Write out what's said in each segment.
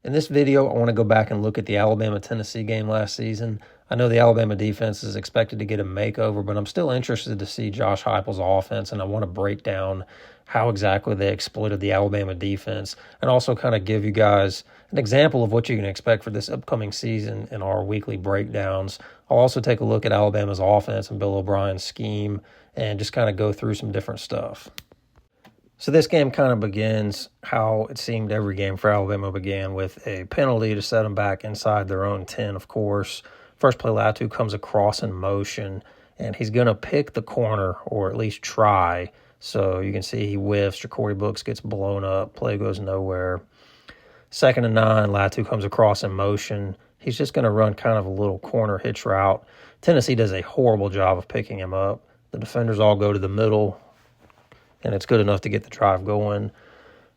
In this video, I want to go back and look at the Alabama-Tennessee game last season. I know the Alabama defense is expected to get a makeover, but I'm still interested to see Josh Heupel's offense, and I want to break down how exactly they exploited the Alabama defense and also kind of give you guys an example of what you can expect for this upcoming season in our weekly breakdowns. I'll also take a look at Alabama's offense and Bill O'Brien's scheme and just kind of go through some different stuff. So this game kind of begins how it seemed every game for Alabama began, with a penalty to set them back inside their own 10, of course. First play, Latu comes across in motion, and he's going to pick the corner, or at least try. So you can see he whiffs. Ja'Cory Brooks gets blown up. Play goes nowhere. 2nd and 9, Latu comes across in motion. He's just going to run kind of a little corner hitch route. Tennessee does a horrible job of picking him up. The defenders all go to the middle, and it's good enough to get the drive going.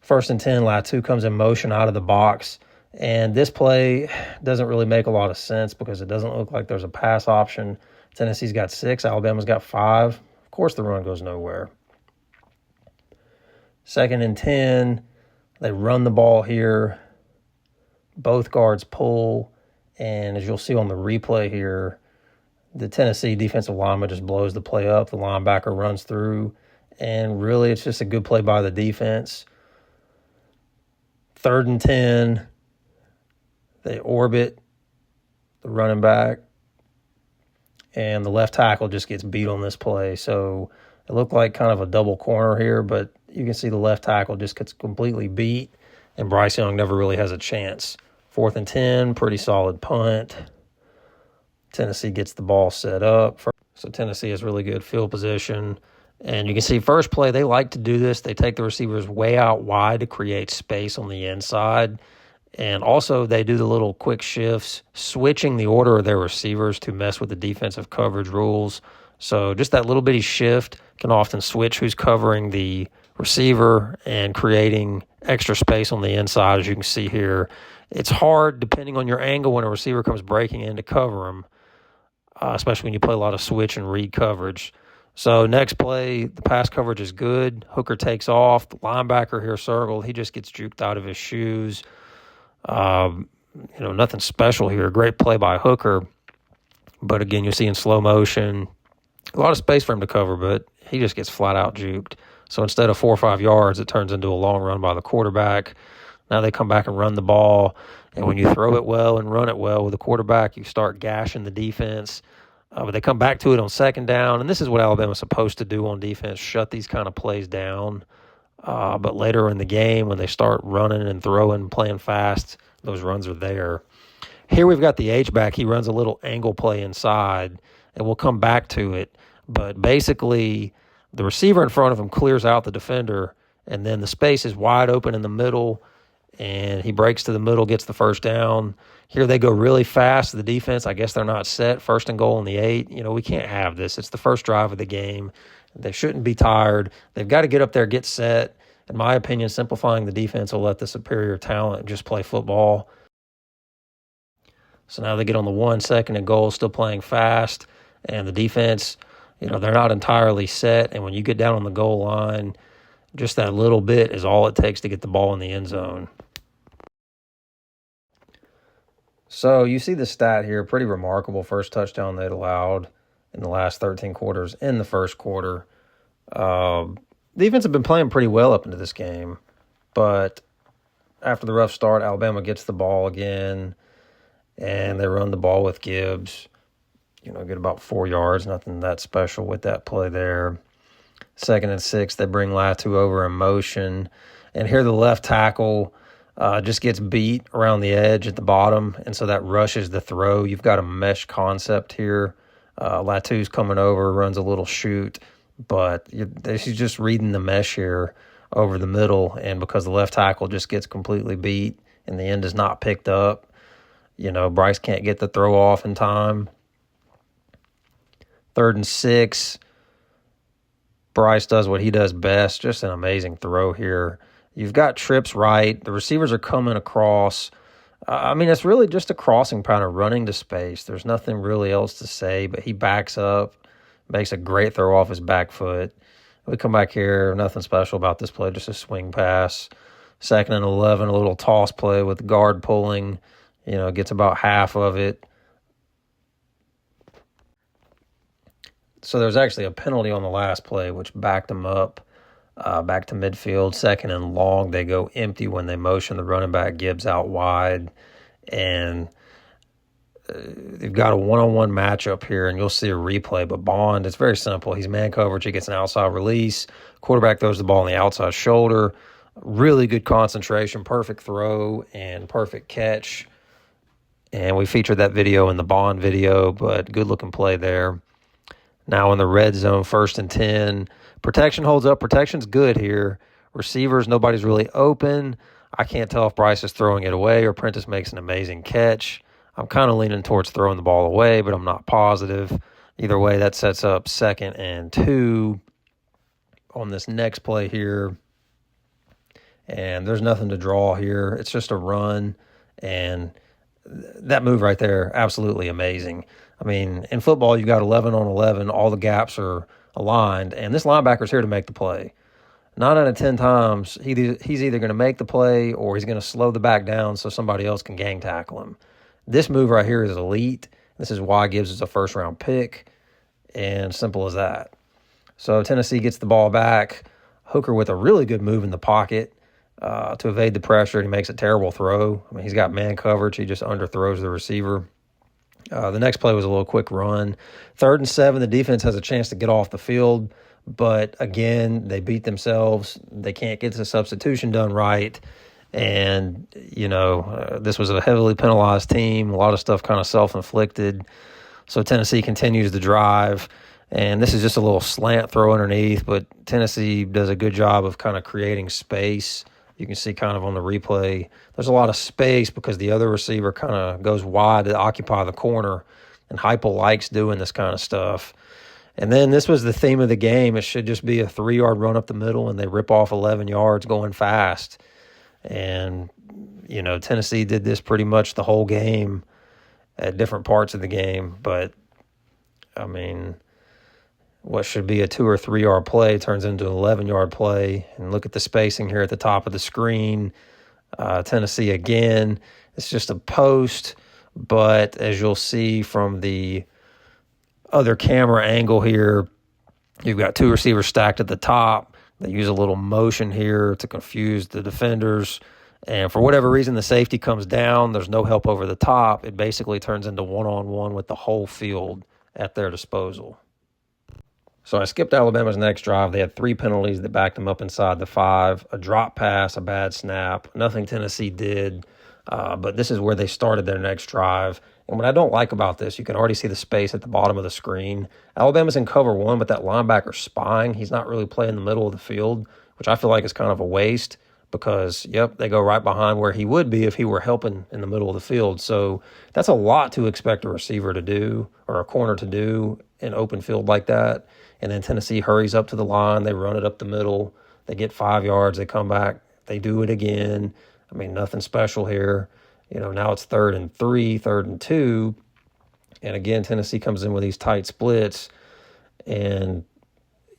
1st and 10, Latu comes in motion out of the box. And this play doesn't really make a lot of sense because it doesn't look like there's a pass option. Tennessee's got 6, Alabama's got 5. Of course the run goes nowhere. 2nd and 10, they run the ball here. Both guards pull. And as you'll see on the replay here, the Tennessee defensive lineman just blows the play up. The linebacker runs through. And really, it's just a good play by the defense. 3rd and 10, they orbit the running back, and the left tackle just gets beat on this play. So it looked like kind of a double corner here, but you can see the left tackle just gets completely beat, and Bryce Young never really has a chance. 4th and 10, pretty solid punt. Tennessee gets the ball set up. So Tennessee has really good field position. And you can see first play, they like to do this. They take the receivers way out wide to create space on the inside. And also they do the little quick shifts, switching the order of their receivers to mess with the defensive coverage rules. So just that little bitty shift can often switch who's covering the receiver and creating extra space on the inside, as you can see here. It's hard, depending on your angle, when a receiver comes breaking in to cover them, especially when you play a lot of switch and read coverage. So next play, the pass coverage is good. Hooker takes off. The linebacker here circled. He just gets juked out of his shoes. Nothing special here. Great play by Hooker. But again, you'll see in slow motion, a lot of space for him to cover, but he just gets flat out juked. So instead of 4 or 5 yards, it turns into a long run by the quarterback. Now they come back and run the ball. And when you throw it well and run it well with the quarterback, you start gashing the defense. But they come back to it on 2nd down, and this is what Alabama's supposed to do on defense, shut these kind of plays down. But later in the game, when they start running and throwing, playing fast, those runs are there. Here we've got the H-back. He runs a little angle play inside, and we'll come back to it. But basically, the receiver in front of him clears out the defender, and then the space is wide open in the middle, and he breaks to the middle, gets the 1st down. Here they go really fast. The defense, I guess they're not set. 1st and goal in the 8. We can't have this. It's the first drive of the game. They shouldn't be tired. They've got to get up there, get set. In my opinion, simplifying the defense will let the superior talent just play football. So now they get on the 1, 2nd and goal, still playing fast. And the defense, they're not entirely set. And when you get down on the goal line, just that little bit is all it takes to get the ball in the end zone. So you see the stat here, pretty remarkable. First touchdown they'd allowed in the last 13 quarters in the first quarter. Defense have been playing pretty well up into this game, but after the rough start, Alabama gets the ball again, and they run the ball with Gibbs. Get about 4 yards, nothing that special with that play there. 2nd and 6, they bring Latu over in motion, and here the left tackle just gets beat around the edge at the bottom, and so that rushes the throw. You've got a mesh concept here. Latu's coming over, runs a little shoot, but she's just reading the mesh here over the middle, and because the left tackle just gets completely beat and the end is not picked up, Bryce can't get the throw off in time. 3rd and 6, Bryce does what he does best, just an amazing throw here. You've got trips right. The receivers are coming across. It's really just a crossing pattern, running to space. There's nothing really else to say, but he backs up, makes a great throw off his back foot. We come back here, nothing special about this play, just a swing pass. 2nd and 11, a little toss play with the guard pulling, gets about half of it. So there's actually a penalty on the last play, which backed them up back to midfield. 2nd and long, they go empty when they motion the running back Gibbs out wide. And they've got a one-on-one matchup here, and you'll see a replay. But Bond, it's very simple. He's man coverage. He gets an outside release. Quarterback throws the ball on the outside shoulder. Really good concentration, perfect throw, and perfect catch. And we featured that video in the Bond video, but good-looking play there. Now in the red zone, 1st and 10. Protection holds up. Protection's good here. Receivers, nobody's really open. I can't tell if Bryce is throwing it away or Prentice makes an amazing catch. I'm kind of leaning towards throwing the ball away, but I'm not positive. Either way, that sets up 2nd and 2 on this next play here. And there's nothing to draw here. It's just a run. And that move right there, absolutely amazing. I mean, in football, you've got 11 on 11. All the gaps are aligned. And this linebacker's here to make the play. 9 out of 10 times, he's either going to make the play or he's going to slow the back down so somebody else can gang tackle him. This move right here is elite. This is why Gibbs is a first-round pick, and simple as that. So Tennessee gets the ball back. Hooker with a really good move in the pocket to evade the pressure, and he makes a terrible throw. I mean, he's got man coverage. He just underthrows the receiver. The next play was a little quick run. 3rd and 7, the defense has a chance to get off the field, but again, they beat themselves. They can't get the substitution done right. And, this was a heavily penalized team. A lot of stuff kind of self-inflicted. So Tennessee continues the drive. And this is just a little slant throw underneath, but Tennessee does a good job of kind of creating space. You can see kind of on the replay, there's a lot of space because the other receiver kind of goes wide to occupy the corner. And Heupel likes doing this kind of stuff. And then this was the theme of the game. It should just be a 3-yard run up the middle, and they rip off 11 yards going fast. And, Tennessee did this pretty much the whole game at different parts of the game. But, I mean, what should be a 2 or 3 yard play turns into an 11-yard play. And look at the spacing here at the top of the screen. Tennessee again. It's just a post. But as you'll see from the other camera angle here, you've got 2 receivers stacked at the top. They use a little motion here to confuse the defenders. And for whatever reason, the safety comes down. There's no help over the top. It basically turns into one-on-one with the whole field at their disposal. So I skipped Alabama's next drive. They had 3 penalties that backed them up inside the 5, a drop pass, a bad snap. Nothing Tennessee did, but this is where they started their next drive. And what I don't like about this, you can already see the space at the bottom of the screen. Alabama's in cover 1, but that linebacker's spying. He's not really playing the middle of the field, which I feel like is kind of a waste because, they go right behind where he would be if he were helping in the middle of the field. So that's a lot to expect a receiver to do or a corner to do in open field like that. And then Tennessee hurries up to the line. They run it up the middle. They get 5 yards. They come back. They do it again. I mean, nothing special here. Now it's 3rd and 3, 3rd and 2. And again, Tennessee comes in with these tight splits. And,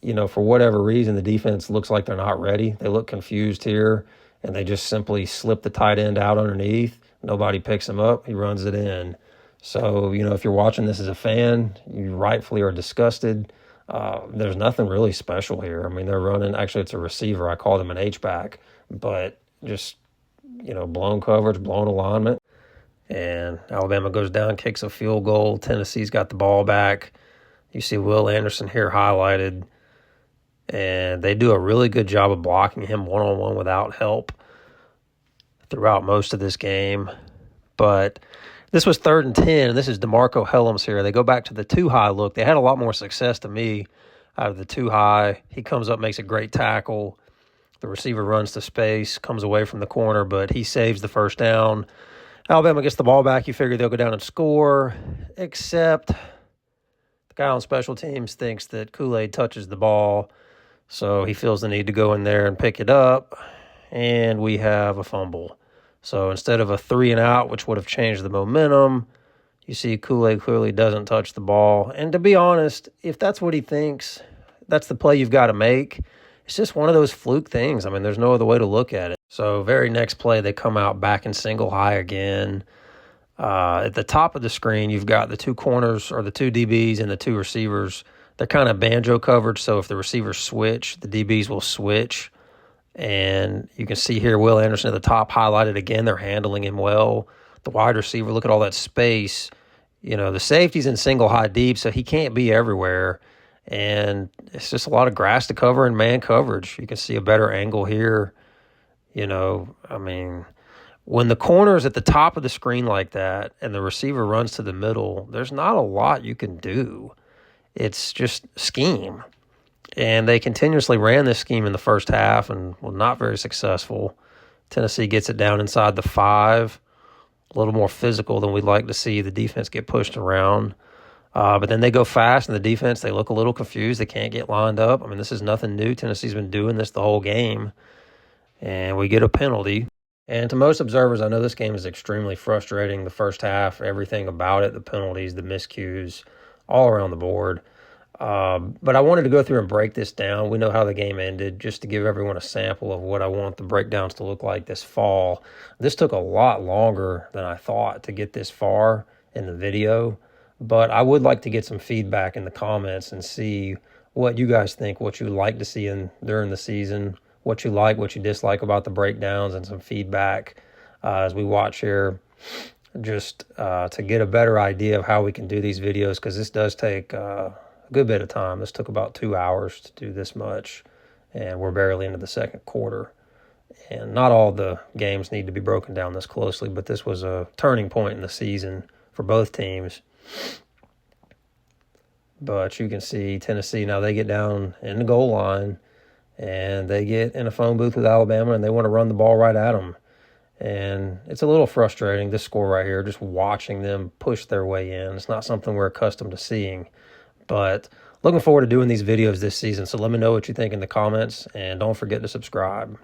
for whatever reason, the defense looks like they're not ready. They look confused here. And they just simply slip the tight end out underneath. Nobody picks him up. He runs it in. So, if you're watching this as a fan, you rightfully are disgusted. There's nothing really special here. I mean, they're running. Actually, it's a receiver. I called him an H-back. But just blown coverage, blown alignment. And Alabama goes down, kicks a field goal. Tennessee's got the ball back. You see Will Anderson here highlighted. And they do a really good job of blocking him one-on-one without help throughout most of this game. But this was 3rd and 10, and this is DeMarco Hellams here. They go back to the 2-high look. They had a lot more success to me out of the 2-high. He comes up, makes a great tackle. The receiver runs to space, comes away from the corner, but he saves the first down. Alabama gets the ball back. You figure they'll go down and score, except the guy on special teams thinks that Kool-Aid touches the ball, so he feels the need to go in there and pick it up, and we have a fumble. So instead of a 3-and-out, which would have changed the momentum, you see Kool-Aid clearly doesn't touch the ball. And to be honest, if that's what he thinks, that's the play you've got to make. It's just one of those fluke things. I mean, there's no other way to look at it. So very next play, they come out back in single high again. At the top of the screen, you've got the two corners or the two DBs and the two receivers. They're kind of banjo coverage, so if the receivers switch, the DBs will switch. And you can see here Will Anderson at the top highlighted again. They're handling him well. The wide receiver, look at all that space. You know, the safety's in single high deep, so he can't be everywhere. And it's just a lot of grass to cover and man coverage. You can see a better angle here. You know, I mean, when the corner's at the top of the screen like that and the receiver runs to the middle, there's not a lot you can do. It's just scheme. And they continuously ran this scheme in the first half and were not very successful. Tennessee gets it down inside the 5, a little more physical than we'd like to see. The defense get pushed around. But then they go fast, and the defense, they look a little confused. They can't get lined up. I mean, this is nothing new. Tennessee's been doing this the whole game. And we get a penalty. And to most observers, I know this game is extremely frustrating. The first half, everything about it, the penalties, the miscues, all around the board. But I wanted to go through and break this down. We know how the game ended, just to give everyone a sample of what I want the breakdowns to look like this fall. This took a lot longer than I thought to get this far in the video, but I would like to get some feedback in the comments and see what you guys think, what you like to see during the season, what you like, what you dislike about the breakdowns, and some feedback as we watch here, just to get a better idea of how we can do these videos, because this does take a good bit of time. This took about 2 hours to do this much, and we're barely into the second quarter. And not all the games need to be broken down this closely, but this was a turning point in the season for both teams. But you can see Tennessee, now they get down in the goal line, and they get in a phone booth with Alabama, and they want to run the ball right at them. And it's a little frustrating, this score right here, just watching them push their way in. It's not something we're accustomed to seeing. But looking forward to doing these videos this season. So let me know what you think in the comments, and don't forget to subscribe.